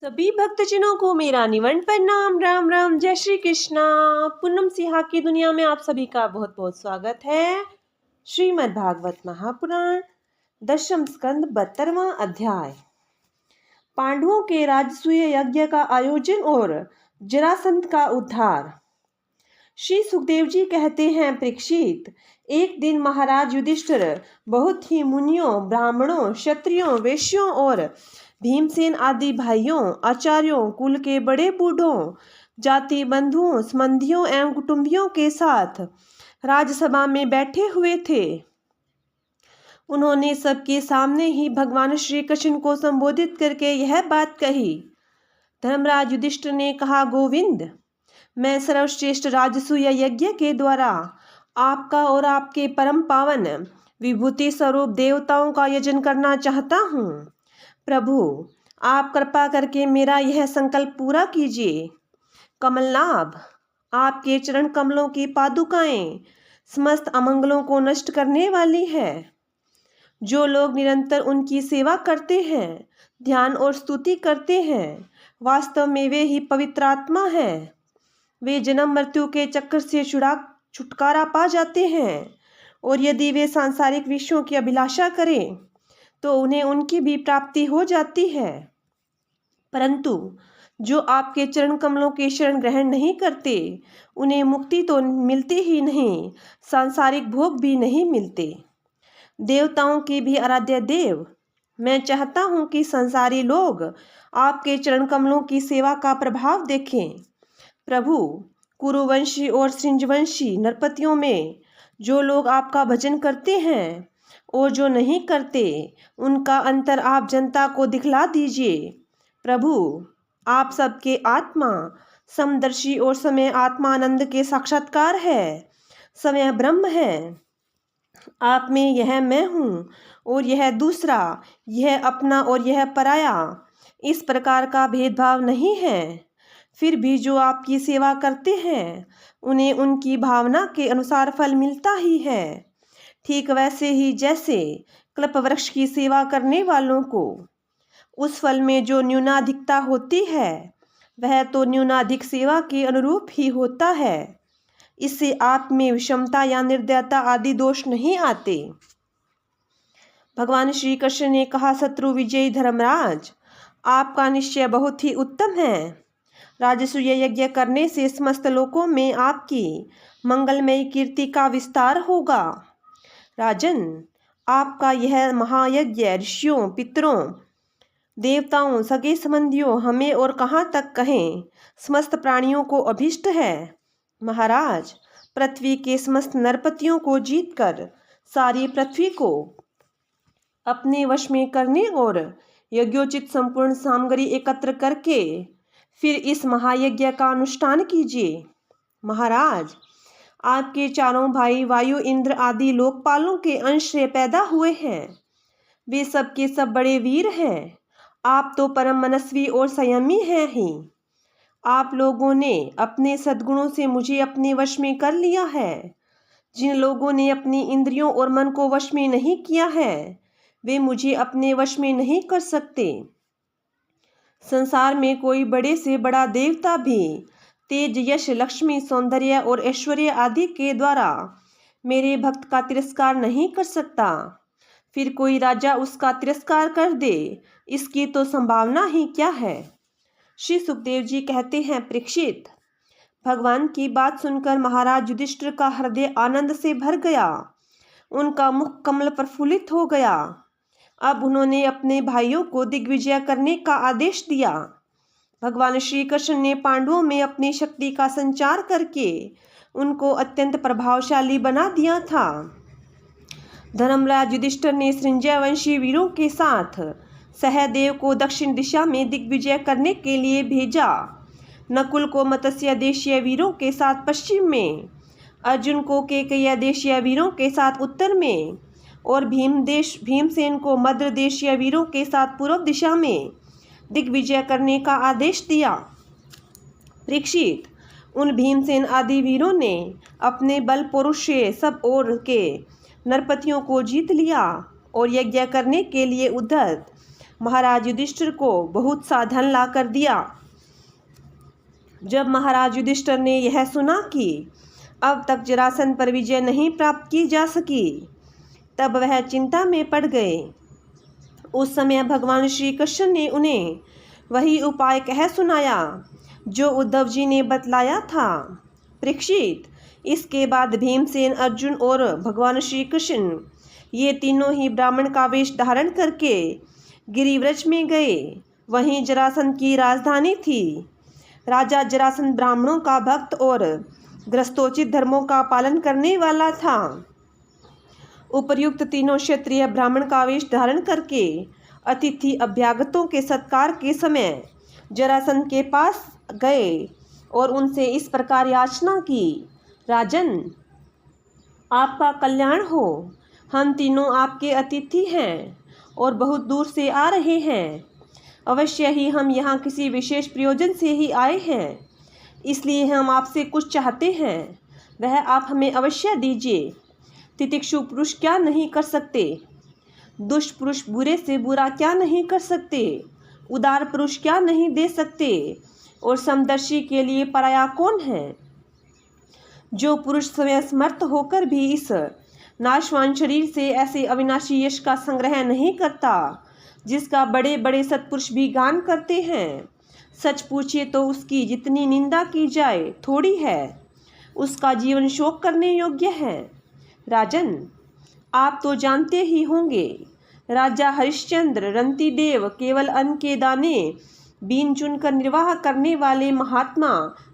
सभी भक्तजनों को मेरा निवंद प्रणाम। राम राम, जय श्री कृष्णा। पूनम सिहा की दुनिया में आप सभी का बहुत बहुत स्वागत है। श्रीमद् भागवत महापुराण दशम स्कंद 72वां अध्याय। पांडवों के राजसूय यज्ञ का आयोजन और जरासंध का उद्धार। श्री सुखदेव जी कहते हैं, परीक्षित, एक दिन महाराज युधिष्ठिर बहुत ही मुनियों, ब्राह्मणों, क्षत्रियों, वैश्यों और भीमसेन आदि भाइयों, आचार्यों, कुल के बड़े बूढ़ों, जाति बंधुओं, संबंधियों एवं कुटुंबियों के साथ राजसभा में बैठे हुए थे। उन्होंने सबके सामने ही भगवान श्री कृष्ण को संबोधित करके यह बात कही। धर्मराज युधिष्ठिर ने कहा, गोविंद, मैं सर्वश्रेष्ठ राजसूय यज्ञ के द्वारा आपका और आपके परम पावन विभूति स्वरूप देवताओं का यजन करना चाहता हूँ। प्रभु, आप कृपा करके मेरा यह संकल्प पूरा कीजिए। कमलनाभ, आपके चरण कमलों की पादुकाएं समस्त अमंगलों को नष्ट करने वाली है। जो लोग निरंतर उनकी सेवा करते हैं, ध्यान और स्तुति करते हैं, वास्तव में वे ही पवित्र आत्मा है। वे जन्म मृत्यु के चक्कर से छुटकारा पा जाते हैं, और यदि वे सांसारिक विषयों की अभिलाषा करें तो उन्हें उनकी भी प्राप्ति हो जाती है। परंतु जो आपके चरण कमलों के शरण ग्रहण नहीं करते, उन्हें मुक्ति तो मिलती ही नहीं, सांसारिक भोग भी नहीं मिलते। देवताओं के भी आराध्य देव, मैं चाहता हूँ कि संसारी लोग आपके चरण कमलों की सेवा का प्रभाव देखें। प्रभु, कुरुवंशी और सिंजवंशी नरपतियों में जो लोग आपका भजन करते हैं और जो नहीं करते, उनका अंतर आप जनता को दिखला दीजिए। प्रभु, आप सबके आत्मा, समदर्शी और समय आत्मानंद के साक्षात्कार है। समय ब्रह्म है। आप में यह मैं हूँ और यह दूसरा, यह अपना और यह पराया, इस प्रकार का भेदभाव नहीं है। फिर भी जो आपकी सेवा करते हैं, उन्हें उनकी भावना के अनुसार फल मिलता ही है। ठीक वैसे ही जैसे कल्पवृक्ष की सेवा करने वालों को उस फल में जो न्यूनाधिकता होती है, वह तो न्यूनाधिक सेवा के अनुरूप ही होता है। इससे आप में विषमता या निर्दयता आदि दोष नहीं आते। भगवान श्री कृष्ण ने कहा, शत्रु विजयी धर्मराज, आपका निश्चय बहुत ही उत्तम है। राजसूय यज्ञ करने से समस्त लोकों में आपकी मंगलमयी कीर्ति का विस्तार होगा। राजन, आपका यह महायज्ञ ऋषियों, पितरों, देवताओं, सगे संबंधियों, हमें और कहाँ तक कहें, समस्त प्राणियों को अभिष्ट है। महाराज, पृथ्वी के समस्त नरपतियों को जीतकर सारी पृथ्वी को अपने वश में करने और यज्ञोचित संपूर्ण सामग्री एकत्र करके फिर इस महायज्ञ का अनुष्ठान कीजिए। महाराज, आपके चारों भाई वायु, इंद्र आदि लोकपालों के अंश से पैदा हुए हैं। वे सब के सब बड़े वीर हैं। आप तो परम मनस्वी और संयमी हैं ही। आप लोगों ने अपने सद्गुणों से मुझे अपने वश में कर लिया है। जिन लोगों ने अपनी इंद्रियों और मन को वश में नहीं किया है, वे मुझे अपने वश में नहीं कर सकते। संसार में कोई बड़े से बड़ा देवता भी तेज, यश, लक्ष्मी, सौंदर्य और ऐश्वर्य आदि के द्वारा मेरे भक्त का तिरस्कार नहीं कर सकता। फिर कोई राजा उसका तिरस्कार कर दे, इसकी तो संभावना ही क्या है। श्री सुखदेव जी कहते हैं, परीक्षित, भगवान की बात सुनकर महाराज युधिष्ठिर का हृदय आनंद से भर गया। उनका मुख कमल प्रफुल्लित हो गया। अब उन्होंने अपने भाइयों को दिग्विजय करने का आदेश दिया। भगवान श्री कृष्ण ने पांडवों में अपनी शक्ति का संचार करके उनको अत्यंत प्रभावशाली बना दिया था। धर्मराज युधिष्ठिर ने संजयवंशी वीरों के साथ सहदेव को दक्षिण दिशा में दिग्विजय करने के लिए भेजा, नकुल को मत्स्य देशीय वीरों के साथ पश्चिम में, अर्जुन को केकयी देशीय वीरों के साथ उत्तर में और भीमसेन को मद्र देशीय वीरों के साथ पूर्व दिशा में दिग्विजय करने का आदेश दिया। परीक्षित, उन भीमसेन आदि वीरों ने अपने बल पुरुष से सब ओर के नरपतियों को जीत लिया और यज्ञ करने के लिए उद्धत महाराज युधिष्ठिर को बहुत सा धन ला कर दिया। जब महाराज युधिष्ठिर ने यह सुना कि अब तक जरासंध पर विजय नहीं प्राप्त की जा सकी, तब वह चिंता में पड़ गए। उस समय भगवान श्री कृष्ण ने उन्हें वही उपाय कह सुनाया जो उद्धव जी ने बतलाया था। परीक्षित, इसके बाद भीमसेन, अर्जुन और भगवान श्री कृष्ण ये तीनों ही ब्राह्मण का वेश धारण करके गिरिव्रज में गए। वहीं जरासंध की राजधानी थी। राजा जरासंध ब्राह्मणों का भक्त और ग्रस्तोचित धर्मों का पालन करने वाला था। उपर्युक्त तीनों क्षत्रिय ब्राह्मण का वेश धारण करके अतिथि अभ्यागतों के सत्कार के समय जरासंध के पास गए और उनसे इस प्रकार याचना की, राजन, आपका कल्याण हो। हम तीनों आपके अतिथि हैं और बहुत दूर से आ रहे हैं। अवश्य ही हम यहाँ किसी विशेष प्रयोजन से ही आए हैं, इसलिए हम आपसे कुछ चाहते हैं, वह आप हमें अवश्य दीजिए। तितिक्षु पुरुष क्या नहीं कर सकते, दुष्ट पुरुष बुरे से बुरा क्या नहीं कर सकते, उदार पुरुष क्या नहीं दे सकते, और समदर्शी के लिए पराया कौन है। जो पुरुष स्वयं समर्थ होकर भी इस नाशवान शरीर से ऐसे अविनाशी यश का संग्रह नहीं करता जिसका बड़े बड़े सत्पुरुष भी गान करते हैं। सच पूछिए तो उसकी जितनी निंदा की जाए थोड़ी है, उसका जीवन शोक करने योग्य है। राजन, आप तो जानते ही होंगे, राजा हरिश्चंद्र, रंतिदेव केवल अन्न के दाने बीन चुनकर निर्वाह करने वाले महात्मा,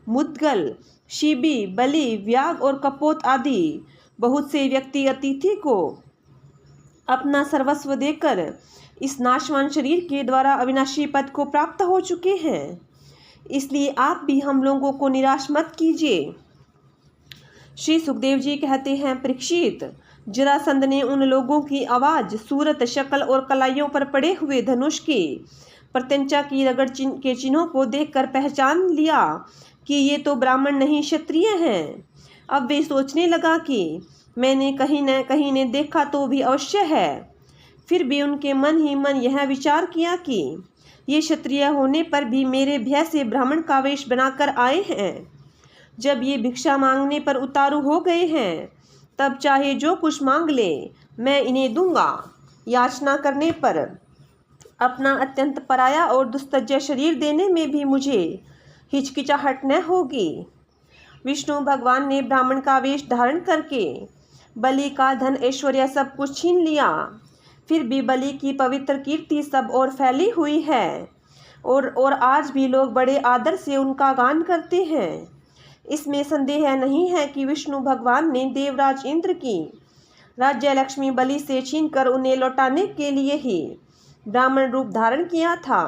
मुद्गल, शिबी, बलि, व्याग और कपोत आदि बहुत से व्यक्ति अतिथि को अपना सर्वस्व देकर इस नाशवान शरीर के द्वारा अविनाशी पद को प्राप्त हो चुके हैं। इसलिए आप भी हम लोगों को निराश मत कीजिए। श्री सुखदेव जी कहते हैं, परीक्षित, जरासंध ने उन लोगों की आवाज़, सूरत, शक्ल और कलाइयों पर पड़े हुए धनुष की प्रत्यंचा की रगड़ के चिन्हों को देखकर पहचान लिया कि ये तो ब्राह्मण नहीं क्षत्रिय हैं। अब वे सोचने लगा कि मैंने कहीं न कहीं ने देखा तो भी अवश्य है। फिर भी उनके मन ही मन यह विचार किया कि ये क्षत्रिय होने पर भी मेरे भय से ब्राह्मण का वेश बनाकर आए हैं। जब ये भिक्षा मांगने पर उतारू हो गए हैं, तब चाहे जो कुछ मांग ले, मैं इन्हें दूंगा। याचना करने पर अपना अत्यंत पराया और दुस्तज्य शरीर देने में भी मुझे हिचकिचाहट न होगी। विष्णु भगवान ने ब्राह्मण का वेश धारण करके बलि का धन, ऐश्वर्य सब कुछ छीन लिया। फिर भी बलि की पवित्र कीर्ति सब और फैली हुई है और आज भी लोग बड़े आदर से उनका गान करते हैं। इसमें संदेह नहीं है कि विष्णु भगवान ने देवराज इंद्र की राज्य लक्ष्मी बलि से छीनकर उन्हें लौटाने के लिए ही ब्राह्मण रूप धारण किया था।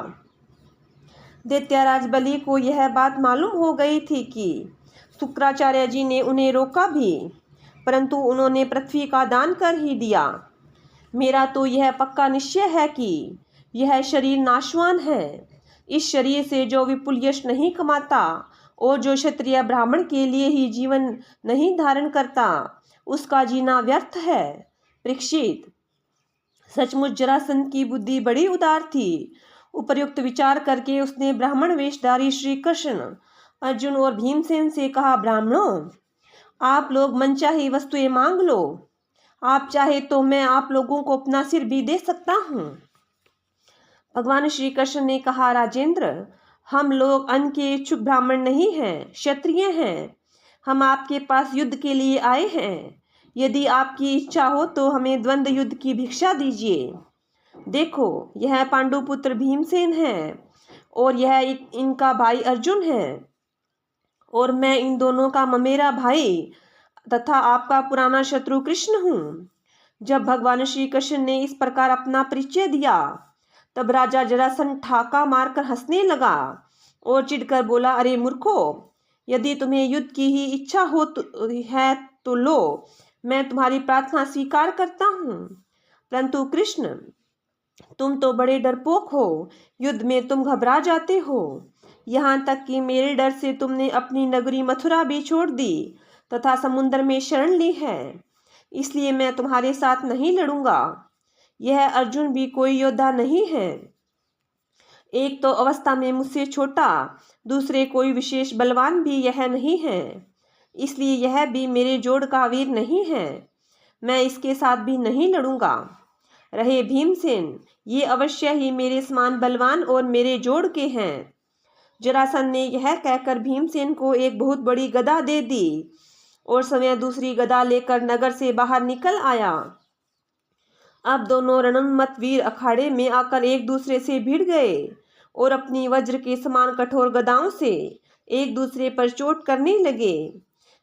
दैत्यराज बलि को यह बात मालूम हो गई थी कि शुक्राचार्य जी ने उन्हें रोका भी, परंतु उन्होंने पृथ्वी का दान कर ही दिया। मेरा तो यह पक्का निश्चय है कि यह शरीर नाशवान है। इस शरीर से जो विपुल यश नहीं कमाता और जो क्षत्रिय ब्राह्मण के लिए ही जीवन नहीं धारण करता, उसका जीना व्यर्थ है। परीक्षित, सचमुच जरासंध की बुद्धि बड़ी उदार थी। उपर्युक्त विचार करके उसने ब्राह्मण वेशधारी श्री कृष्ण, अर्जुन और भीमसेन से कहा, ब्राह्मणों, आप लोग मनचाही वस्तुएं मांग लो। आप चाहे तो मैं आप लोगों को अपना सिर भी दे सकता हूँ। भगवान श्री कृष्ण ने कहा, राजेंद्र, हम लोग अन्न के इच्छुक ब्राह्मण नहीं हैं, क्षत्रिय हैं। हम आपके पास युद्ध के लिए आए हैं। यदि आपकी इच्छा हो तो हमें द्वंद्व युद्ध की भिक्षा दीजिए। देखो, यह पांडुपुत्र भीमसेन है और यह इनका भाई अर्जुन है और मैं इन दोनों का ममेरा भाई तथा आपका पुराना शत्रु कृष्ण हूँ। जब भगवान श्री कृष्ण ने इस प्रकार अपना परिचय दिया, तब राजा जरासंध ठाका मारकर हंसने लगा और चिढ़कर बोला, अरे मूर्खो, यदि तुम्हें युद्ध की ही इच्छा है तो लो, मैं तुम्हारी प्रार्थना स्वीकार करता हूँ। परंतु कृष्ण, तुम तो बड़े डरपोक हो। युद्ध में तुम घबरा जाते हो। यहाँ तक कि मेरे डर से तुमने अपनी नगरी मथुरा भी छोड़ दी तथा समुद्र में शरण ली है। इसलिए मैं तुम्हारे साथ नहीं लड़ूंगा। यह अर्जुन भी कोई योद्धा नहीं है। एक तो अवस्था में मुझसे छोटा, दूसरे कोई विशेष बलवान भी यह नहीं है, इसलिए यह भी मेरे जोड़ का वीर नहीं है। मैं इसके साथ भी नहीं लड़ूंगा। रहे भीमसेन, ये अवश्य ही मेरे समान बलवान और मेरे जोड़ के हैं। जरासंध ने यह कहकर भीमसेन को एक बहुत बड़ी गदा दे दी और स्वयं दूसरी गदा लेकर नगर से बाहर निकल आया। अब दोनों रणोन्मत्त वीर अखाड़े में आकर एक दूसरे से भिड़ गए और अपनी वज्र के समान कठोर गदाओं से एक दूसरे पर चोट करने लगे।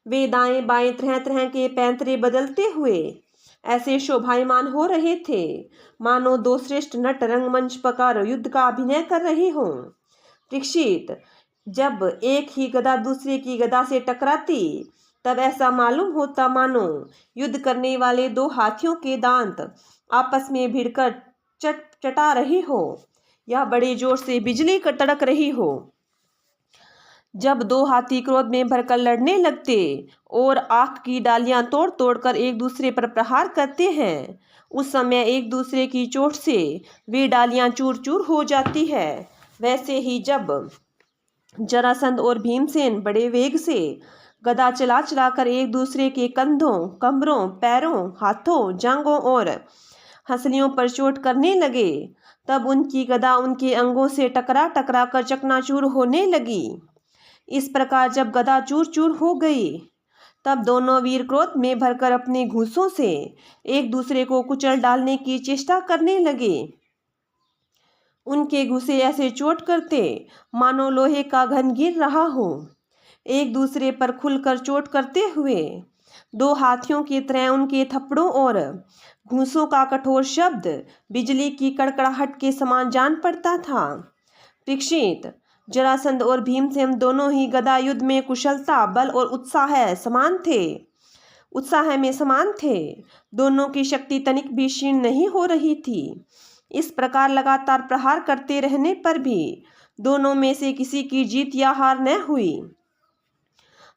वे दाएं बाएं तरह तरह के पैंतरे बदलते हुए ऐसे शोभायमान हो रहे थे मानो दो श्रेष्ठ नट रंगमंच पकार युद्ध का अभिनय कर रहे हों। परीक्षित, जब एक ही गदा दूसरे की गदा से टकराती तब ऐसा मालूम होता मानो युद्ध करने वाले दो हाथियों के दांत आपस में भिड़कर चटा रही हो या बड़े जोर से बिजली तड़क रही हो। जब दो हाथी क्रोध में भरकर लड़ने लगते और आंख की डालियां तोड़ तोड़ कर एक दूसरे पर प्रहार करते हैं, उस समय एक दूसरे की चोट से वे डालियां चूर चूर हो जाती है। वैसे ही जब जरासंध और भीमसेन बड़े वेग से गदा चला चलाकर एक दूसरे के कंधों, कमरों, पैरों, हाथों, जांघों और हंसलियों पर चोट करने लगे, तब उनकी गदा उनके अंगों से टकरा टकरा कर चकनाचूर होने लगी। इस प्रकार जब गदा चूर चूर हो गई, तब दोनों वीर क्रोध में भरकर अपने घूंसों से एक दूसरे को कुचल डालने की चेष्टा करने लगे। उनके घूंसे ऐसे चोट करते मानो लोहे का घन गिर रहा हो। एक दूसरे पर खुलकर चोट करते हुए दो हाथियों की तरह उनके थप्पड़ों और घूंसों का कठोर शब्द बिजली की कड़कड़ाहट के समान जान पड़ता था। परीक्षित, जरासंध और भीमसेन दोनों ही गदा युद्ध में कुशलता, बल और उत्साह में समान थे। दोनों की शक्ति तनिक भी क्षीण नहीं हो रही थी। इस प्रकार लगातार प्रहार करते रहने पर भी दोनों में से किसी की जीत या हार न हुई।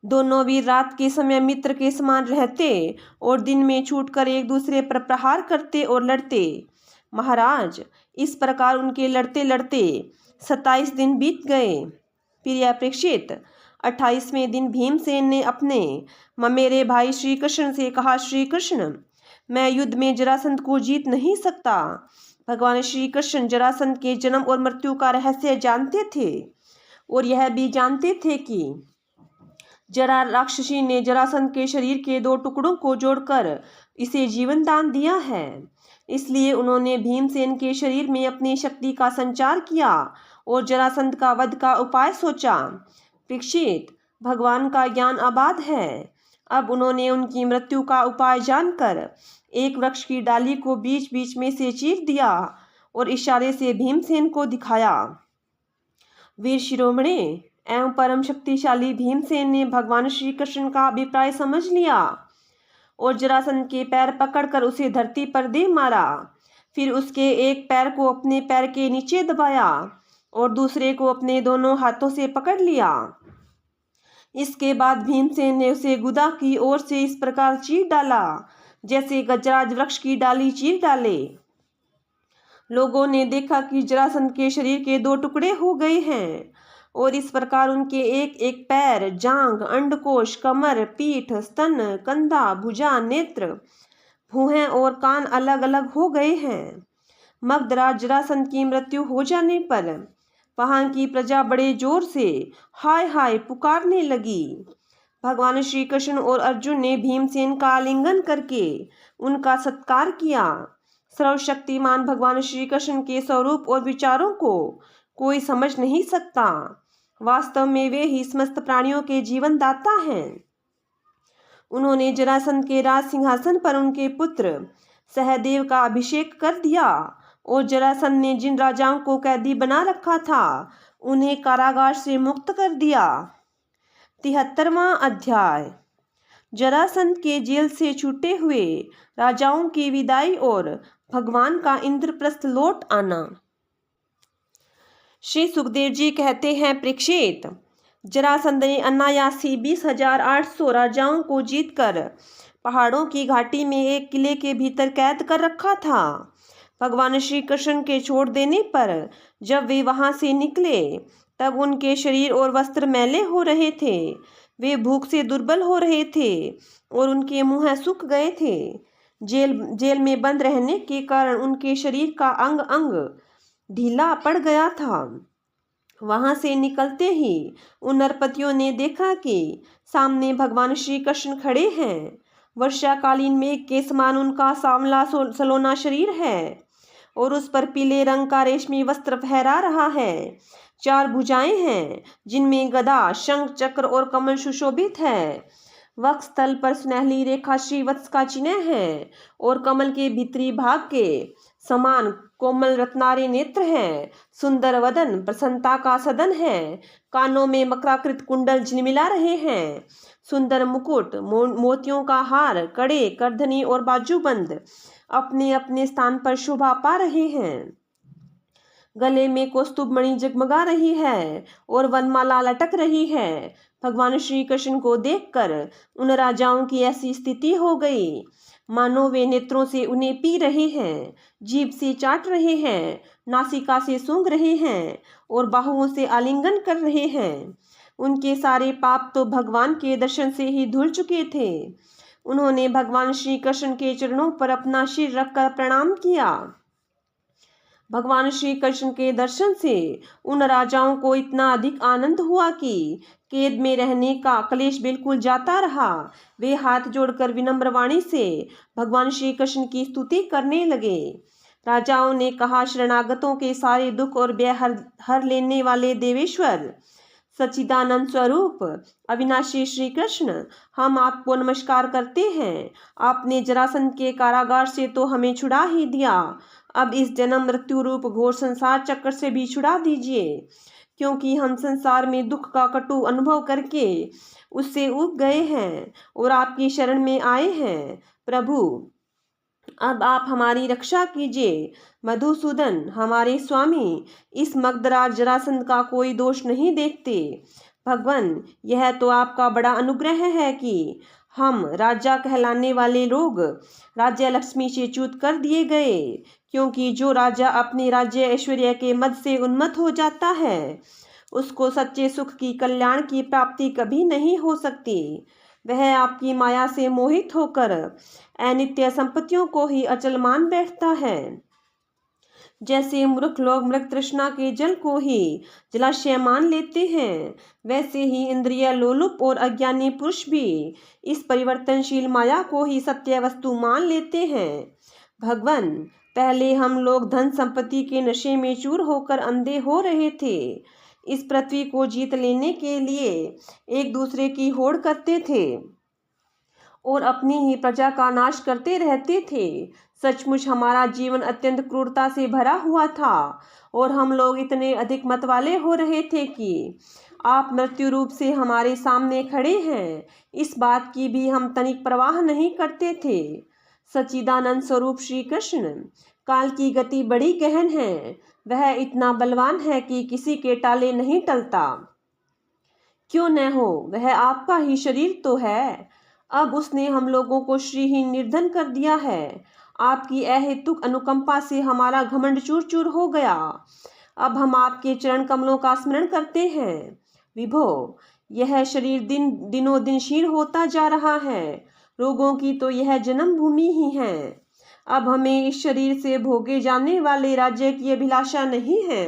दोनों वीर रात के समय मित्र के समान रहते और दिन में छूटकर एक दूसरे पर प्रहार करते और लड़ते। महाराज, इस प्रकार उनके लड़ते लड़ते 27 दिन बीत गए। प्रिय परीक्षित, 28वें दिन भीमसेन ने अपने ममेरे भाई श्री कृष्ण से कहा, श्री कृष्ण, मैं युद्ध में जरासंध को जीत नहीं सकता। भगवान श्री कृष्ण जरासंध के जन्म और मृत्यु का रहस्य जानते थे और यह भी जानते थे कि जरा राक्षसी ने जरासंध के शरीर के 2 टुकड़ों को जोड़कर इसे जीवन दान दिया है। इसलिए उन्होंने भीमसेन के शरीर में अपनी शक्ति का संचार किया और जरासंध का वध का उपाय सोचा। परीक्षित, भगवान का ज्ञान अबाध है। अब उन्होंने उनकी मृत्यु का उपाय जानकर एक वृक्ष की डाली को बीच बीच में से चीर दिया और इशारे से भीमसेन को दिखाया। वीर शिरोमणि एवं परम शक्तिशाली भीमसेन ने भगवान श्री कृष्ण का अभिप्राय समझ लिया और जरासंध के पैर पकड़कर उसे धरती पर दे मारा। फिर उसके एक पैर को अपने पैर के नीचे दबाया और दूसरे को अपने दोनों हाथों से पकड़ लिया। इसके बाद भीमसेन ने उसे गुदा की ओर से इस प्रकार चीर डाला जैसे गजराज वृक्ष की डाली चीर डाले। लोगों ने देखा कि जरासंध के शरीर के 2 टुकड़े हो गए हैं और इस प्रकार उनके एक एक पैर, जांघ, अंडकोश, कमर, पीठ, स्तन, कंधा, भुजा, नेत्र, भुहें और कान अलग अलग हो गए हैं। मगधराज जरासंध की मृत्यु हो जाने पर वहां की प्रजा बड़े जोर से हाय हाय पुकारने लगी। भगवान श्री कृष्ण और अर्जुन ने भीमसेन का आलिंगन करके उनका सत्कार किया। सर्वशक्तिमान भगवान श्री कृष्ण के स्वरूप और विचारों को कोई समझ नहीं सकता। वास्तव में वे ही समस्त प्राणियों के जीवन दाता हैं। उन्होंने जरासंध के राज सिंहासन पर उनके पुत्र सहदेव का अभिषेक कर दिया और जरासंध ने जिन राजाओं को कैदी बना रखा था उन्हें कारागार से मुक्त कर दिया। 73वां अध्याय। जरासंध के जेल से छूटे हुए राजाओं की विदाई और भगवान का इंद्रप्रस्थ लौट आना। श्री सुखदेव जी कहते हैं, परीक्षित, जरासंध ने अनायासी 20,800 राजाओं को जीतकर पहाड़ों की घाटी में एक किले के भीतर कैद कर रखा था। भगवान श्री कृष्ण के छोड़ देने पर जब वे वहां से निकले तब उनके शरीर और वस्त्र मैले हो रहे थे। वे भूख से दुर्बल हो रहे थे और उनके मुंह सूख गए थे। जेल में बंद रहने के कारण उनके शरीर का अंग अंग ढीला पड़ गया था। वहां से निकलते ही उन नरपतियों ने देखा कि सामने भगवान श्री कृष्ण खड़े हैं। वर्षाकालीन मेघ के समान उनका सांवला सलोना शरीर है और उस पर पीले रंग का रेशमी वस्त्र फहरा रहा है। 4 भुजाएं हैं जिनमें गदा, शंख, चक्र और कमल सुशोभित है। वक्षस्थल पर सुनहली रेखा श्रीवत्स का चिन्ह है और कमल के भीतरी भाग के समान कोमल रत्नारे नेत्र हैं। सुंदर वदन प्रसन्नता का सदन है। कानों में मकराकृत कुंडल झिलमिला रहे हैं। सुंदर मुकुट, मोतियों का हार, कड़े, करधनी और बाजूबंद अपने अपने स्थान पर शोभा पा रहे हैं। गले में कौस्तुभ मणि जगमगा रही है और वनमाला लटक रही है। भगवान श्री कृष्ण को देखकर उन राजाओं की ऐसी स्थिति हो गई मानो वे नेत्रों से उन्हें पी रहे हैं, जीभ से चाट रहे हैं, नासिका से सूंघ रहे हैं और बाहुओं से आलिंगन कर रहे हैं। उनके सारे पाप तो भगवान के दर्शन से ही धुल चुके थे। उन्होंने भगवान श्री कृष्ण के चरणों पर अपना सिर रखकर प्रणाम किया। भगवान श्री कृष्ण के दर्शन से उन राजाओं को इतना अधिक आनंद हुआ कि कैद में रहने का क्लेश बिल्कुल जाता रहा। वे हाथ जोड़कर विनम्र वाणी से भगवान श्री कृष्ण की स्तुति करने लगे। राजाओं ने कहा, शरणागतों के सारे दुख और भय हर लेने वाले देवेश्वर, सच्चिदानंद स्वरूप, अविनाशी श्री कृष्ण, हम आपको नमस्कार करते हैं। आपने जरासंध के कारागार से तो हमें छुड़ा ही दिया, अब इस जन्म मृत्यु रूप घोर संसार चक्र से भी छुड़ा दीजिए, क्योंकि हम संसार में दुख का कटु अनुभव करके उससे ऊब गए हैं और आपकी शरण में आए हैं। प्रभु, अब आप हमारी रक्षा कीजिए। मधुसूदन, हमारे स्वामी, इस मगधराज जरासंध का कोई दोष नहीं देखते। भगवान, यह तो आपका बड़ा अनुग्रह है कि हम राजा कहलाने वाले लोग राज्य लक्ष्मी से च्युत कर दिए गए, क्योंकि जो राजा अपने राज्य ऐश्वर्य के मद से उन्मत्त हो जाता है उसको सच्चे सुख की, कल्याण की प्राप्ति कभी नहीं हो सकती। वह आपकी माया से मोहित होकर अनित्य संपत्तियों को ही अचल मान बैठता है। जैसे मूर्ख लोग मृग तृष्णा के जल को ही जलाशय मान लेते हैं, वैसे ही इंद्रिय लोलुप और अज्ञानी पुरुष भी इस परिवर्तनशील माया को ही सत्य वस्तु मान लेते हैं। भगवान, पहले हम लोग धन संपत्ति के नशे में चूर होकर अंधे हो रहे थे। इस पृथ्वी को जीत लेने के लिए एक दूसरे की होड़ करते थे और अपनी ही प्रजा का नाश करते रहते थे। सचमुच हमारा जीवन अत्यंत क्रूरता से भरा हुआ था और हम लोग इतने अधिक मत वाले हो रहे थे कि आप मृत्यु रूप से हमारे सामने खड़े हैं, इस बात की भी हम तनिक परवाह नहीं करते थे। सच्चिदानंद स्वरूप श्री कृष्ण, काल की गति बड़ी गहन है। वह इतना बलवान है कि किसी के टाले नहीं टलता। क्यों न हो, वह आपका ही शरीर तो है। अब उसने हम लोगों को श्रीहीन निर्धन कर दिया है। आपकी अहेतुक अनुकंपा से हमारा घमंड चूर चूर हो गया। अब हम आपके चरण कमलों का स्मरण करते हैं। विभो, यह शरीर दिनों दिन क्षीण होता जा रहा है। रोगों की तो यह जन्म भूमि ही है। अब हमें इस शरीर से भोगे जाने वाले राज्य की अभिलाषा नहीं है,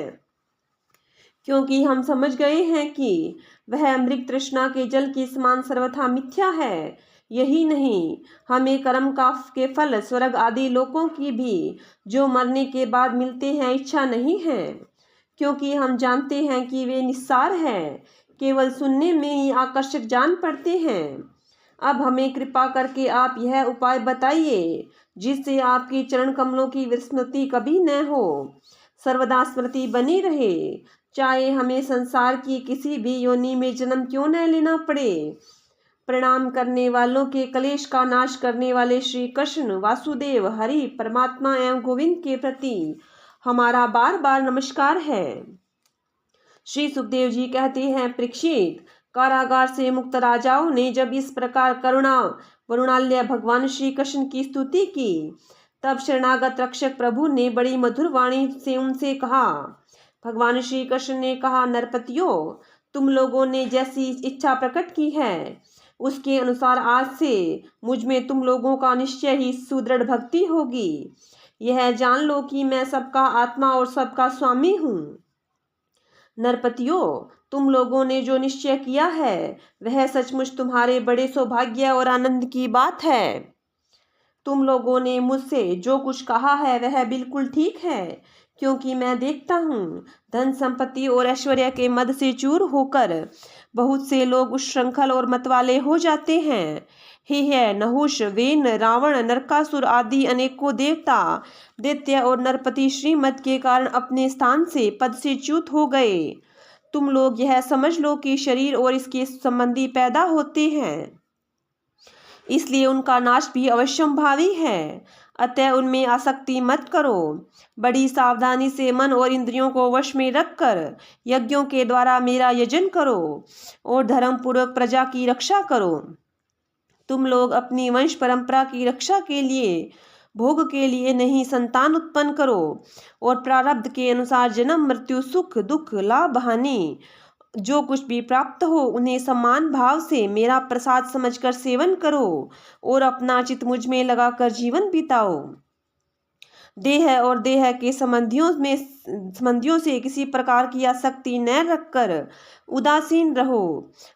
क्योंकि हम समझ गए हैं कि वह मृग तृष्णा के जल के समान सर्वथा मिथ्या है। यही नहीं, हमें कर्म का के फल स्वर्ग आदि लोकों की भी जो मरने के बाद मिलते हैं इच्छा नहीं है, क्योंकि हम जानते हैं कि वे निस्सार हैं, केवल सुनने में ही आकर्षक जान पड़ते हैं। अब हमें कृपा करके आप यह उपाय बताइए जिससे आपकी चरण कमलों की विस्मृति कभी न हो, सर्वदा स्मृति बनी रहे, चाहे हमें संसार की किसी भी योनि में जन्म क्यों न लेना पड़े। प्रणाम करने वालों के कलेश का नाश करने वाले श्री कृष्ण, वासुदेव, हरि, परमात्मा एवं गोविंद के प्रति हमारा बार बार नमस्कार है। श्री सुखदेव जी कहते हैं, परीक्षित, कारागार से मुक्त राजाओं ने जब इस प्रकार करुणा वरुणाल्य भगवान श्री कृष्ण की स्तुति की, तब शरणागत रक्षक प्रभु ने बड़ी मधुर वाणी से उनसे कहा, भगवान श्री कृष्ण ने कहा, नरपतियों, तुम लोगों ने जैसी इच्छा प्रकट की है उसके अनुसार आज से मुझ में तुम लोगों का निश्चय ही सुदृढ़ भक्ति होगी। यह जान लो कि मैं सबका आत्मा और सबका स्वामी हूँ। नरपतियों, तुम लोगों ने जो निश्चय किया है वह सचमुच तुम्हारे बड़े सौभाग्य और आनंद की बात है। तुम लोगों ने मुझसे जो कुछ कहा है वह बिल्कुल ठीक है, क्योंकि मैं देखता हूँ धन संपत्ति और ऐश्वर्य के मद से चूर होकर बहुत से लोग उच्छृंखल और मतवाले हो जाते हैं। है नहुष, वेन, रावण, नरकासुर आदि अनेकों देवता, दैत्य और नरपति श्रीमत के कारण अपने स्थान से पद से च्युत हो गए। तुम लोग यह समझ लो कि शरीर और इसके संबंधी पैदा होते हैं, इसलिए उनका नाश भी अवश्यंभावी है। अतः उनमें आसक्ति मत करो। बड़ी सावधानी से मन और इंद्रियों को वश में रखकर यज्ञों के द्वारा मेरा यजन करो और धर्म पूर्वक प्रजा की रक्षा करो। तुम लोग अपनी वंश परंपरा की रक्षा के लिए भोग के लिए नहीं संतान उत्पन्न करो और प्रारब्ध के अनुसार जन्म, मृत्यु, सुख, दुख, लाभ, हानि जो कुछ भी प्राप्त हो उन्हें समान भाव से मेरा प्रसाद समझकर सेवन करो और अपना चित्त मुझ में लगाकर जीवन बिताओ। देह और देह के संबंधियों से किसी प्रकार की आसक्ति न रखकर उदासीन रहो।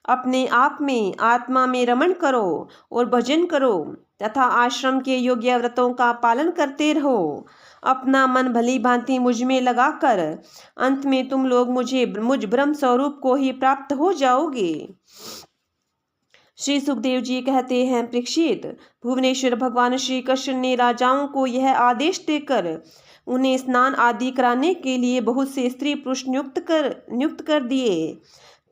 अपने आप में आत्मा में रमण करो और भजन करो तथा आश्रम के योग्य व्रतों का पालन करते रहो। अपना मन भली भांति मुझ में लगाकर अंत में तुम लोग मुझ ब्रह्म स्वरूप को ही प्राप्त हो जाओगे। श्री सुखदेव जी कहते हैं, परीक्षित, भुवनेश्वर भगवान श्री कृष्ण ने राजाओं को यह आदेश देकर उन्हें स्नान आदि कराने के लिए बहुत से स्त्री पुरुष नियुक्त कर दिए।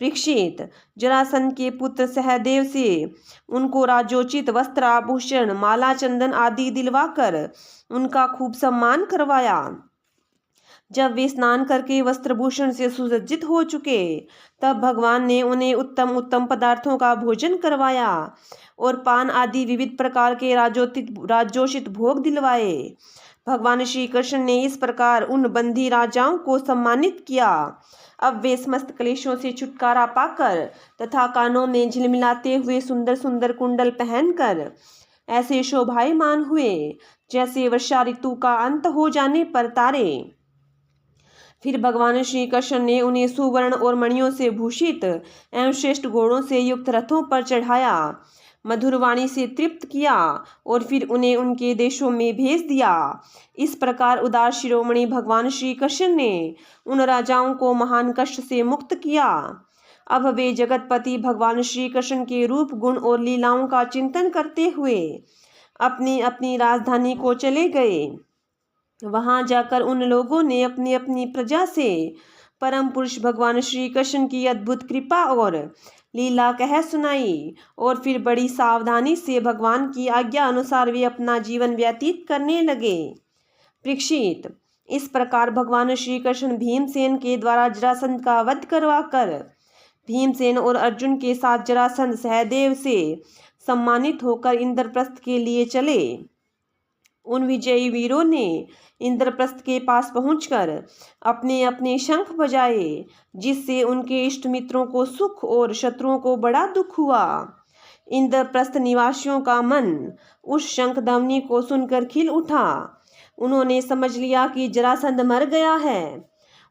परीक्षित, जरासंध के पुत्र सहदेव से उनको राजोचित वस्त्र, आभूषण, माला, चंदन आदि दिलवाकर उनका खूब सम्मान करवाया। जब वे स्नान करके वस्त्रभूषण से सुसज्जित हो चुके तब भगवान ने उन्हें उत्तम उत्तम पदार्थों का भोजन करवाया और पान आदि विविध प्रकार के राजोचित भोग दिलवाए। भगवान श्री कृष्ण ने इस प्रकार उन बंदी राजाओं को सम्मानित किया। अब वे समस्त क्लेशों से छुटकारा पाकर तथा कानों में झिलमिलाते हुए सुंदर सुंदर कुंडल पहनकर ऐसे शोभायमान हुए जैसे वर्षा ऋतु का अंत हो जाने पर तारे। फिर भगवान श्री कृष्ण ने उन्हें सुवर्ण और मणियों से भूषित एवं श्रेष्ठ घोड़ों से युक्त रथों पर चढ़ाया, मधुर वाणी से तृप्त किया और फिर उन्हें उनके देशों में भेज दिया। इस प्रकार उदार शिरोमणि भगवान श्री कृष्ण ने उन राजाओं को महान कष्ट से मुक्त किया। अब वे जगतपति भगवान श्री कृष्ण के रूप, गुण और लीलाओं का चिंतन करते हुए अपनी अपनी राजधानी को चले गए। वहां जाकर उन लोगों ने अपनी अपनी प्रजा से परम पुरुष भगवान श्री कृष्ण की अद्भुत कृपा और लीला कह सुनाई और फिर बड़ी सावधानी से भगवान की आज्ञा अनुसार वे अपना जीवन व्यतीत करने लगे। परीक्षित, इस प्रकार भगवान श्री कृष्ण भीमसेन के द्वारा जरासंध का वध करवाकर भीमसेन और अर्जुन के साथ जरासंध सहदेव से सम्मानित होकर इंद्रप्रस्थ के लिए चले। उन विजयी वीरों ने इंद्रप्रस्थ के पास पहुंचकर अपने अपने शंख बजाए, जिससे उनके इष्ट मित्रों को सुख और शत्रुओं को बड़ा दुख हुआ। इंद्रप्रस्थ निवासियों का मन उस शंख ध्वनि को सुनकर खिल उठा। उन्होंने समझ लिया कि जरासंध मर गया है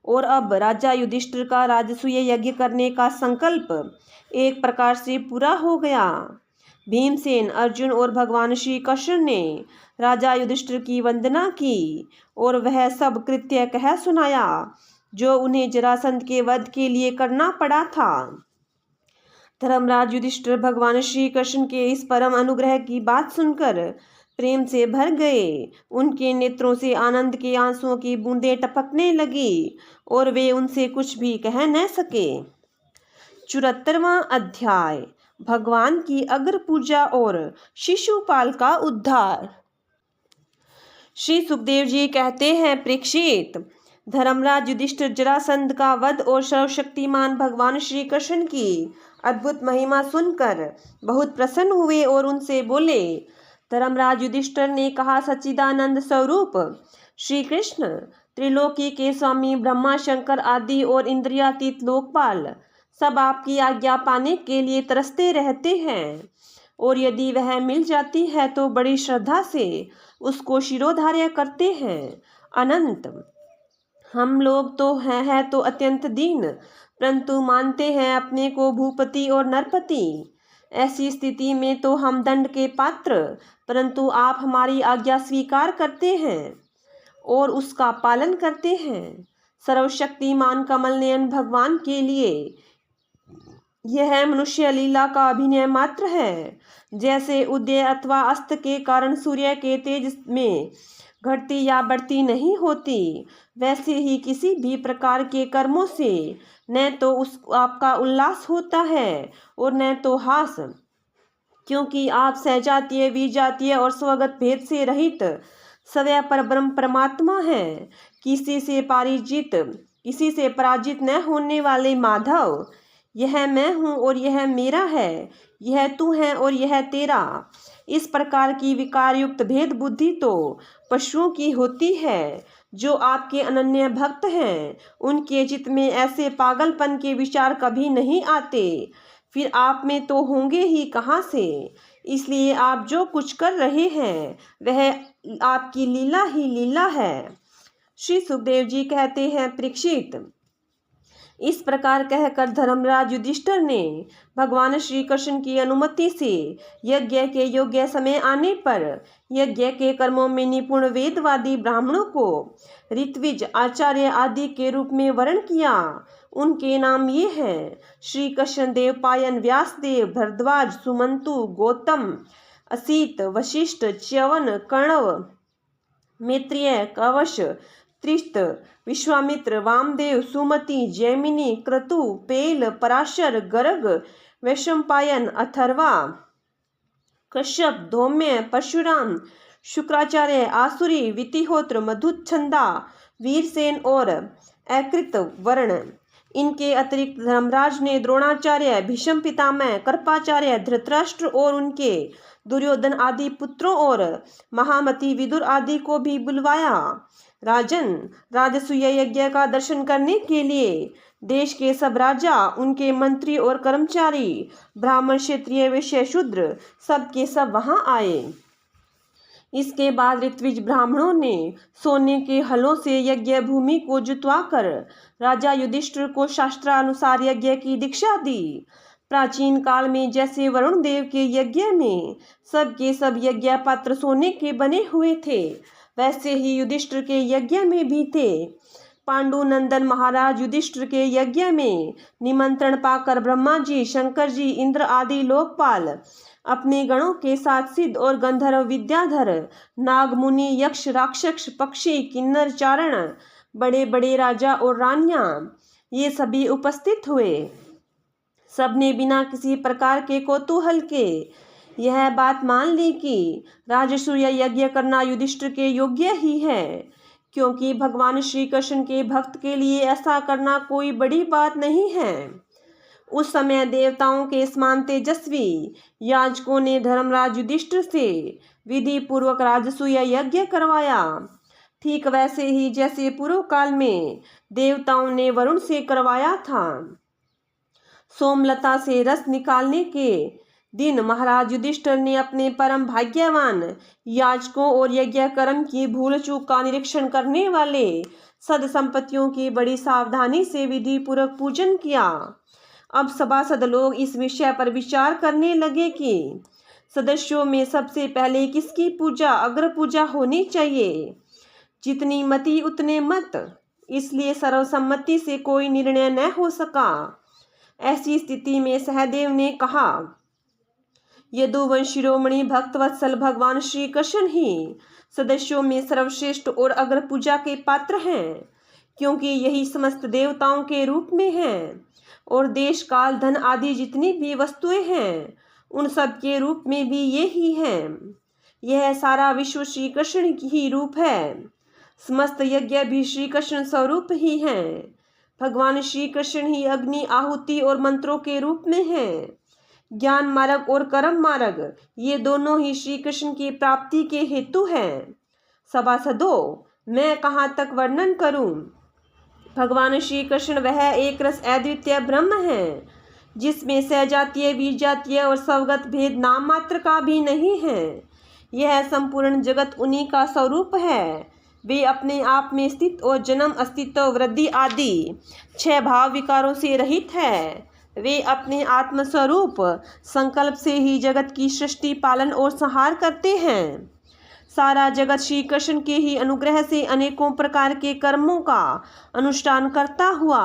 और अब राजा युधिष्ठिर का राजसूय यज्ञ करने का संकल्प एक प्रकार से पूरा हो गया। भीमसेन, अर्जुन और भगवान श्री कृष्ण ने राजा युधिष्ठिर की वंदना की और वह सब कृत्य कह सुनाया जो उन्हें जरासंध के वध के लिए करना पड़ा था। धर्मराज युधिष्ठिर भगवान श्री कृष्ण के इस परम अनुग्रह की बात सुनकर प्रेम से भर गए। उनके नेत्रों से आनंद के आंसुओं की बूंदें टपकने लगी और वे उनसे कुछ भी कह न सके। 74वां अध्याय, भगवान की अग्र पूजा और शिशुपाल का उद्धार। श्री सुखदेव जी कहते हैं, परीक्षित, धर्मराज युधिष्ठिर जरासंध का वध और सर्वशक्तिमान भगवान श्री कृष्ण की अद्भुत महिमा सुनकर बहुत प्रसन्न हुए और उनसे बोले। धर्मराज युधिष्ठिर ने कहा, सच्चिदानंद स्वरूप श्री कृष्ण, त्रिलोकी के स्वामी ब्रह्मा, शंकर आदि और इंद्रियातीत लोकपाल सब आपकी आज्ञा पाने के लिए तरसते रहते हैं, और यदि वह मिल जाती है तो बड़ी श्रद्धा से उसको शिरोधार्य करते हैं। अनंत, हम लोग तो हैं तो अत्यंत दीन, परंतु मानते हैं अपने को भूपति और नरपति। ऐसी स्थिति में तो हम दंड के पात्र, परंतु आप हमारी आज्ञा स्वीकार करते हैं और उसका पालन करते हैं। सर्वशक्तिमान कमल नयन भगवान के लिए यह मनुष्य लीला का अभिनय मात्र है। जैसे उदय अथवा अस्त के कारण सूर्य के तेज में घटती या बढ़ती नहीं होती, वैसे ही किसी भी प्रकार के कर्मों से न तो आपका उल्लास होता है और न तो हास, क्योंकि आप सहजातीय, विजातीय और स्वगत भेद से रहित सदैव परब्रह्म परमात्मा हैं। किसी से पराजित न होने वाले माधव, यह मैं हूँ और यह मेरा है, यह तू है और यह तेरा, इस प्रकार की विकार युक्त भेद बुद्धि तो पशुओं की होती है। जो आपके अनन्य भक्त हैं, उनके चित्त में ऐसे पागलपन के विचार कभी नहीं आते, फिर आप में तो होंगे ही कहाँ से। इसलिए आप जो कुछ कर रहे हैं वह आपकी लीला ही लीला है। श्री सुखदेव जी कहते हैं, परीक्षित, इस प्रकार कहकर धर्मराज युधिष्ठिर ने भगवान श्री कृष्ण की अनुमति से यज्ञ के योग्य समय आने पर यज्ञ के कर्मों में निपुण वेदवादी ब्राह्मणों को ऋत्विज, आचार्य आदि के रूप में वर्ण किया। उनके नाम ये हैं: श्री कृष्ण देव पायन, व्यासदेव, भरद्वाज, सुमंतु, गौतम, असित, वशिष्ठ, च्यवन, कर्णव, मैत्रेय, कवश, त्रिस्त, विश्वामित्र, वामदेव, सुमति, जैमिनी, क्रतु, पेल, पराशर, गर्ग, वैशंपायन, अथर्वा, कश्यप, धौम्य, परशुराम, शुक्राचार्य, आसुरी, वितिहोत्र, मधुच्छंदा, वीरसेन और अकृत वर्ण। इनके अतिरिक्त धर्मराज ने द्रोणाचार्य, भीष्म पितामह, कृपाचार्य, धृतराष्ट्र और उनके दुर्योधन आदि पुत्रों और महामती विदुर आदि को भी बुलवाया। राजन, राजसूय यज्ञ का दर्शन करने के लिए देश के सब राजा, उनके मंत्री और कर्मचारी, ब्राह्मण, क्षत्रिय, वैश्य, शूद्र सब के सब वहां आए। इसके बाद ऋत्विज ब्राह्मणों ने सोने के हलों से यज्ञ भूमि को जुतवाकर राजा युधिष्ठिर को शास्त्रानुसार यज्ञ की दीक्षा दी। प्राचीन काल में जैसे वरुण देव के यज्ञ में सब के सब यज्ञ पात्र सोने के बने हुए थे, वैसे ही युधिष्ठिर के यज्ञ में भी थे। पांडु नंदन महाराज युधिष्ठिर के यज्ञ में निमंत्रण पाकर ब्रह्मा जी, शंकर जी, इंद्र आदि लोकपाल अपने गणों के साथ सिद्ध और गंधर्व, विद्याधर, नाग, मुनि, यक्ष, राक्षस, पक्षी, किन्नर, चारण, बड़े बड़े राजा और रानियां, ये सभी उपस्थित हुए। सबने बिना किसी प्रकार के कौतूहल के यह बात मान ली कि राजसूय यज्ञ करना युधिष्ठिर के योग्य ही है, क्योंकि भगवान श्री कृष्ण के भक्त के लिए ऐसा करना कोई बड़ी बात नहीं है। उस समय देवताओं के समान तेजस्वी याजकों ने धर्मराज युधिष्ठिर से विधि पूर्वक राजसूय यज्ञ करवाया, ठीक वैसे ही जैसे पूर्व काल में देवताओं ने वरुण से करवाया था। सोमलता से रस निकालने के दिन महाराज युधिष्ठिर ने अपने परम भाग्यवान याजकों और यज्ञ कर्म की भूल चूक का निरीक्षण करने वाले सद संपत्तियों की बड़ी सावधानी से विधि पूर्वक पूजन किया। अब सभासद लोग इस विषय पर विचार करने लगे कि सदस्यों में सबसे पहले किसकी पूजा, अग्र पूजा होनी चाहिए। जितनी मति उतने मत, इसलिए सर्वसम्मति से कोई निर्णय न हो सका। ऐसी स्थिति में सहदेव ने कहा, यदुवंश शिरोमणि भक्तवत्सल भगवान श्री कृष्ण ही सदस्यों में सर्वश्रेष्ठ और अग्र पूजा के पात्र हैं, क्योंकि यही समस्त देवताओं के रूप में हैं और देश काल धन आदि जितनी भी वस्तुएं हैं उन सब के रूप में भी ये ही हैं। यह सारा विश्व श्री कृष्ण ही रूप है। समस्त यज्ञ भी श्री कृष्ण स्वरूप ही हैं। भगवान श्री कृष्ण ही अग्नि, आहुति और मंत्रों के रूप में हैं। ज्ञान मार्ग और कर्म मार्ग, ये दोनों ही श्री कृष्ण की प्राप्ति के हेतु हैं। सभासदों, मैं कहाँ तक वर्णन करूं। भगवान श्री कृष्ण वह एक रस अद्वितीय ब्रह्म है जिसमें सजातीय, विजातीय और स्वगत भेद नाम मात्र का भी नहीं है। यह संपूर्ण जगत उन्हीं का स्वरूप है। वे अपने आप में स्थित और जन्म, अस्तित्व, वृद्धि आदि 6 भाव विकारों से रहित है। वे अपने आत्मस्वरूप संकल्प से ही जगत की सृष्टि, पालन और संहार करते हैं। सारा जगत श्री कृष्ण के ही अनुग्रह से अनेकों प्रकार के कर्मों का अनुष्ठान करता हुआ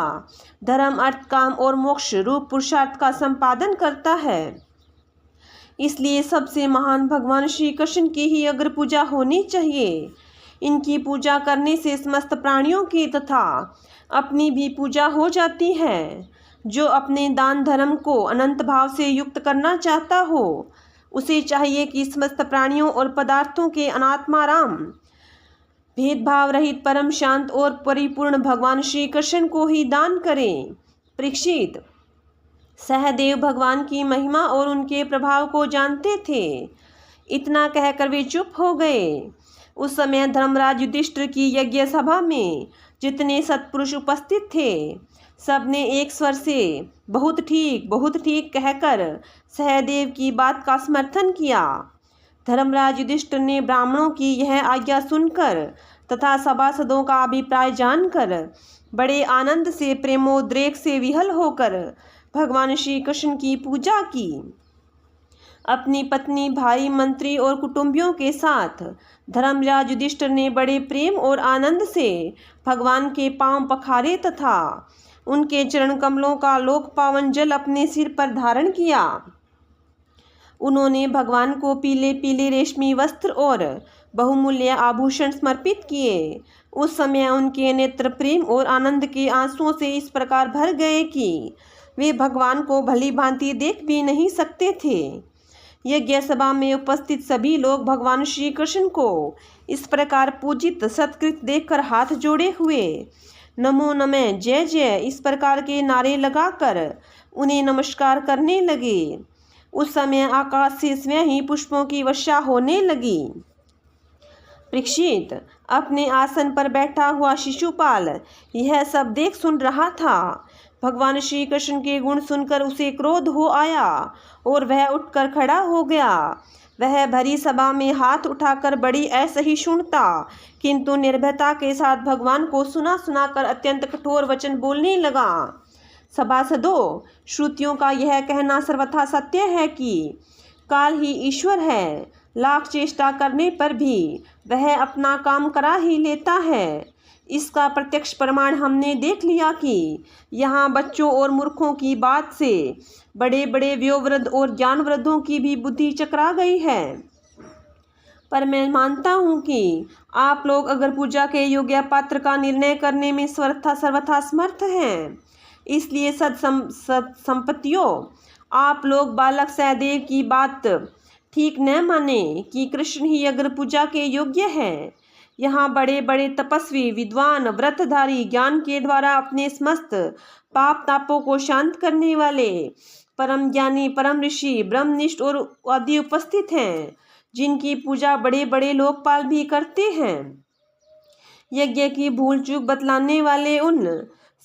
धर्म, अर्थ, काम और मोक्ष रूप पुरुषार्थ का संपादन करता है। इसलिए सबसे महान भगवान श्री कृष्ण की ही अग्र पूजा होनी चाहिए। इनकी पूजा करने से समस्त प्राणियों की तथा अपनी भी पूजा हो जाती है। जो अपने दान धर्म को अनंत भाव से युक्त करना चाहता हो उसे चाहिए कि समस्त प्राणियों और पदार्थों के अनात्माराम, भेदभाव रहित, परम शांत और परिपूर्ण भगवान श्री कृष्ण को ही दान करें। परीक्षित, सहदेव भगवान की महिमा और उनके प्रभाव को जानते थे। इतना कहकर वे चुप हो गए। उस समय धर्मराज युधिष्ठिर की यज्ञ सभा में जितने सत्पुरुष उपस्थित थे सबने एक स्वर से बहुत ठीक कहकर सहदेव की बात का समर्थन किया। धर्मराज युधिष्ठिर ने ब्राह्मणों की यह आज्ञा सुनकर तथा सभासदों का अभिप्राय जानकर बड़े आनंद से, प्रेमोद्रेक से विहल होकर भगवान श्री कृष्ण की पूजा की। अपनी पत्नी, भाई, मंत्री और कुटुंबियों के साथ धर्मराज युधिष्ठिर ने बड़े प्रेम और आनंद से भगवान के पांव पखारे तथा उनके चरण कमलों का लोक पावन जल अपने सिर पर धारण किया। उन्होंने भगवान को पीले पीले रेशमी वस्त्र और बहुमूल्य आभूषण समर्पित किए। उस समय उनके नेत्र प्रेम और आनंद के आंसुओं से इस प्रकार भर गए कि वे भगवान को भली भांति देख भी नहीं सकते थे। यज्ञ सभा में उपस्थित सभी लोग भगवान श्री कृष्ण को इस प्रकार पूजित सत्कृत देखकर हाथ जोड़े हुए नमो नमः, जय जय इस प्रकार के नारे लगाकर उन्हें नमस्कार करने लगे। उस समय आकाश से स्वयं ही पुष्पों की वर्षा होने लगी। परीक्षित, अपने आसन पर बैठा हुआ शिशुपाल यह सब देख सुन रहा था। भगवान श्री कृष्ण के गुण सुनकर उसे क्रोध हो आया और वह उठकर खड़ा हो गया। वह भरी सभा में हाथ उठाकर बड़ी असहिष्णुता किंतु निर्भयता के साथ भगवान को सुना सुनाकर अत्यंत कठोर वचन बोलने लगा। सभासदों, श्रुतियों का यह कहना सर्वथा सत्य है कि काल ही ईश्वर है। लाख चेष्टा करने पर भी वह अपना काम करा ही लेता है। इसका प्रत्यक्ष प्रमाण हमने देख लिया कि यहाँ बच्चों और मूर्खों की बात से बड़े बड़े वयोवृद्ध और ज्ञानवृद्धों की भी बुद्धि चकरा गई है। पर मैं मानता हूँ कि आप लोग अगर पूजा के योग्य पात्र का निर्णय करने में सर्वथा समर्थ हैं। इसलिए संपत्तियों, आप लोग बालक सहदेव की बात ठीक न माने कि कृष्ण ही अगर पूजा के योग्य है। यहाँ बड़े बड़े तपस्वी, विद्वान, व्रतधारी, ज्ञान के द्वारा अपने समस्त पाप तापों को शांत करने वाले परम ज्ञानी, परम ऋषि, ब्रह्मनिष्ठ और आदि उपस्थित हैं, जिनकी पूजा बड़े बड़े लोकपाल भी करते हैं। यज्ञ की भूल चूक बतलाने वाले उन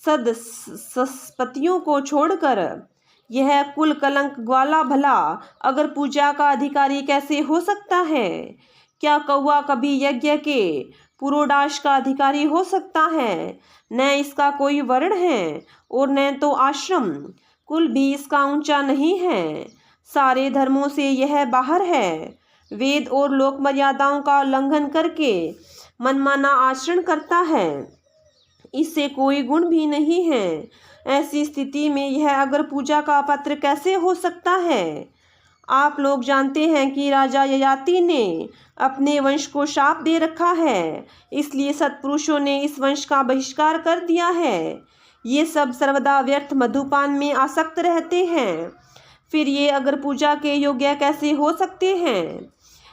सत्पतियों को छोड़कर यह कुल कलंक ग्वाला भला अगर पूजा का अधिकारी कैसे हो सकता है? क्या कौवा कभी यज्ञ के पुरोडाश का अधिकारी हो सकता है? न इसका कोई वर्ण है और न तो आश्रम, कुल भी इसका ऊंचा नहीं है। सारे धर्मों से यह बाहर है। वेद और लोक मर्यादाओं का उल्लंघन करके मनमाना आचरण करता है। इससे कोई गुण भी नहीं है। ऐसी स्थिति में यह अगर पूजा का पात्र कैसे हो सकता है? आप लोग जानते हैं कि राजा ययाति ने अपने वंश को शाप दे रखा है, इसलिए सत्पुरुषों ने इस वंश का बहिष्कार कर दिया है। ये सब सर्वदा व्यर्थ मधुपान में आसक्त रहते हैं। फिर ये अगर पूजा के योग्य कैसे हो सकते हैं?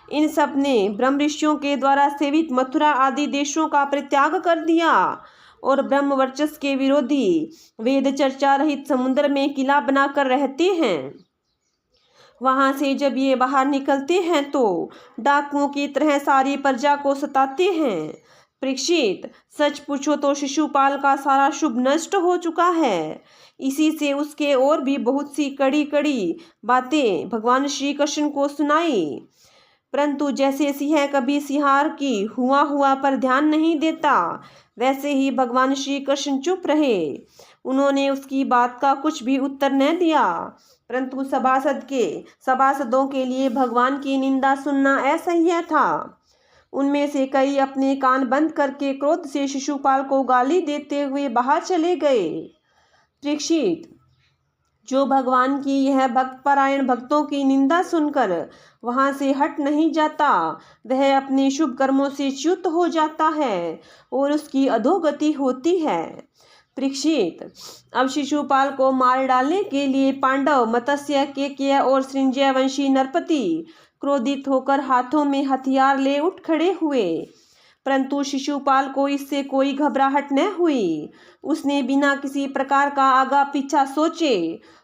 इन सब ने ब्रह्म ऋषियों के द्वारा सेवित मथुरा आदि देशों का परित्याग कर दिया और ब्रह्म वर्चस्व के विरोधी वेद चर्चा रहित समुद्र में किला बनाकर रहते हैं। वहां से जब ये बाहर निकलते हैं तो डाकुओं की तरह सारी प्रजा को सताते हैं। परीक्षित, सच पूछो तो शिशुपाल का सारा शुभ नष्ट हो चुका है। इसी से उसके और भी बहुत सी कड़ी कड़ी बातें भगवान श्री कृष्ण को सुनाई, परंतु जैसे सिंह कभी सिंहार की हुआ पर ध्यान नहीं देता, वैसे ही भगवान श्री कृष्ण चुप रहे। उन्होंने उसकी बात का कुछ भी उत्तर न दिया, परंतु सभासदों के लिए भगवान की निंदा सुनना असह्य था। उनमें से कई अपने कान बंद करके क्रोध से शिशुपाल को गाली देते हुए बाहर चले गए। परीक्षित, जो भगवान की यह भक्तपरायण भक्तों की निंदा सुनकर वहां से हट नहीं जाता, वह अपने शुभ कर्मों से च्युत हो जाता है और उसकी अधोगति होती है। परीक्षित, अब शिशुपाल को मार डालने के लिए पांडव, मत्स्य, केकय और सृंजय वंशी नरपति क्रोधित होकर हाथों में हथियार ले उठ खड़े हुए, परंतु शिशुपाल को इससे कोई घबराहट न हुई। उसने बिना किसी प्रकार का आगा पीछा सोचे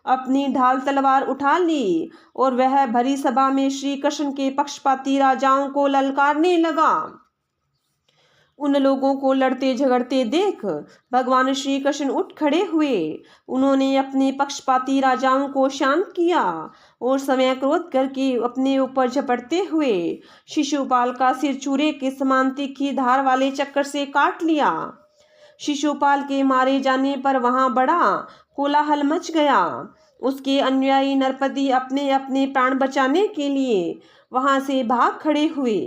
अपनी ढाल तलवार उठा ली और वह भरी सभा में श्री कृष्ण के पक्षपाती राजाओं को ललकारने लगा। उन लोगों को लड़ते झगड़ते देख भगवान श्री कृष्ण उठ खड़े हुए। उन्होंने अपने पक्षपाती राजाओं को शांत किया और समय क्रोध करके अपने ऊपर झपटते हुए शिशुपाल का सिर चूरे के समान तीखी धार वाले चक्कर से काट लिया। शिशुपाल के मारे जाने पर वहां बड़ा कोलाहल मच गया। उसके अनुयायी नरपति अपने अपने प्राण बचाने के लिए वहां से भाग खड़े हुए।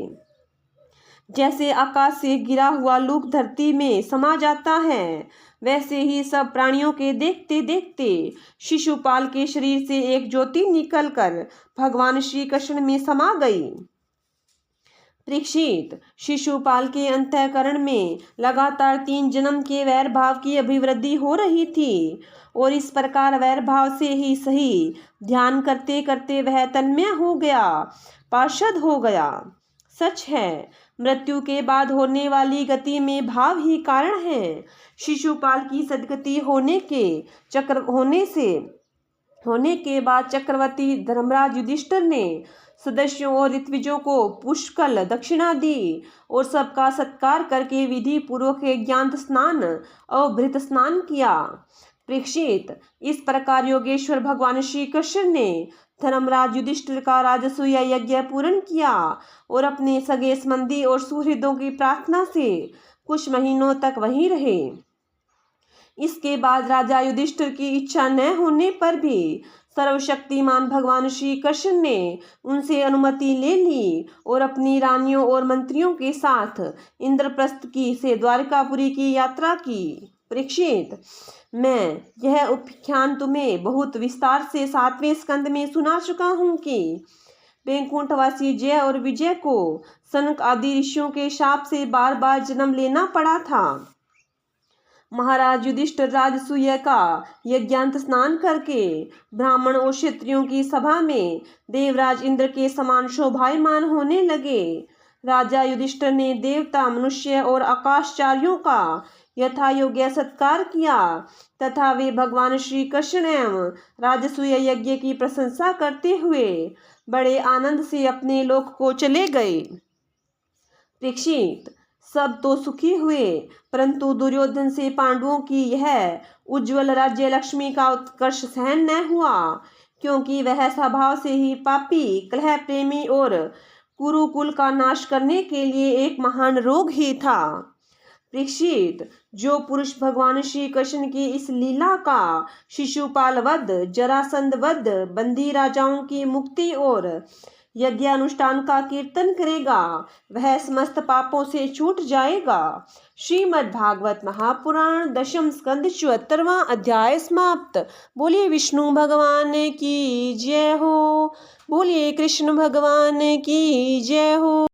जैसे आकाश से गिरा हुआ लूक धरती में समा जाता है, वैसे ही सब प्राणियों के देखते देखते शिशुपाल के शरीर से एक ज्योति निकलकर भगवान श्री कृष्ण में समा गई। परीक्षित, शिशुपाल के अंतःकरण में लगातार 3 जन्म के वैर भाव की अभिवृद्धि हो रही थी और इस प्रकार वैर भाव से ही सही ध्यान करते करते वह तन्मय हो गया, पार्षद हो गया। सच है, मृत्यु के बाद होने वाली गति में भाव ही कारण है। शिशुपाल की सदगति होने के बाद चक्रवर्ती धर्मराज युधिष्ठिर ने सदस्यों और ऋत्विजों को पुष्कल दक्षिणा दी और सबका सत्कार करके विधि पूर्वक ज्ञान स्नान और भृत स्नान किया। परीक्षित, इस प्रकार योगेश्वर भगवान श्री कृष्ण ने धर्मराज युधिष्ठिर का राजसूय यज्ञ पूर्ण किया और अपने सगे संबंधी और सुहृदों की प्रार्थना से कुछ महीनों तक वहीं रहे। इसके बाद राजा युधिष्ठिर की इच्छा न होने पर भी सर्वशक्तिमान भगवान श्री कृष्ण ने उनसे अनुमति ले ली और अपनी रानियों और मंत्रियों के साथ इंद्रप्रस्थ से द्वारकापुरी की यात्रा की। परीक्षित, मैं यह उपाख्यान तुम्हें बहुत विस्तार से 7वें स्कंद में सुना चुका हूँ कि वैकुंठवासी जय और विजय को सनक आदि ऋषियों के शाप से बार बार जन्म लेना पड़ा था। महाराज युधिष्ठिर राजसूय का यज्ञांत स्नान करके ब्राह्मण और क्षत्रियों की सभा में देवराज इंद्र के समान शोभायमान होने लगे। राजा युधिष्ठिर ने देवता, मनुष्य और आकाशचार्यों का यथा योग्य सत्कार किया तथा वे भगवान श्री कृष्ण एवं राजसूय यज्ञ की प्रशंसा करते हुए बड़े आनंद से अपने लोक को चले गए। परीक्षित, सब तो सुखी हुए, परंतु दुर्योधन से पांडवों की यह उज्जवल राज्य लक्ष्मी का उत्कर्ष सहन न हुआ, क्योंकि वह स्वभाव से ही पापी, कलह प्रेमी और कुरुकुल का नाश करने के लिए एक महान रोग ही था। परीक्षित, जो पुरुष भगवान श्री कृष्ण की इस लीला का शिशुपाल वध, जरासंध वध, बंदी राजाओं की मुक्ति और यज्ञानुष्ठान का कीर्तन करेगा, वह समस्त पापों से छूट जाएगा। श्रीमद् भागवत महापुराण 10म स्कंद 74वां अध्याय समाप्त। बोलिए विष्णु भगवान की जय हो। बोलिए कृष्ण भगवान की जय हो।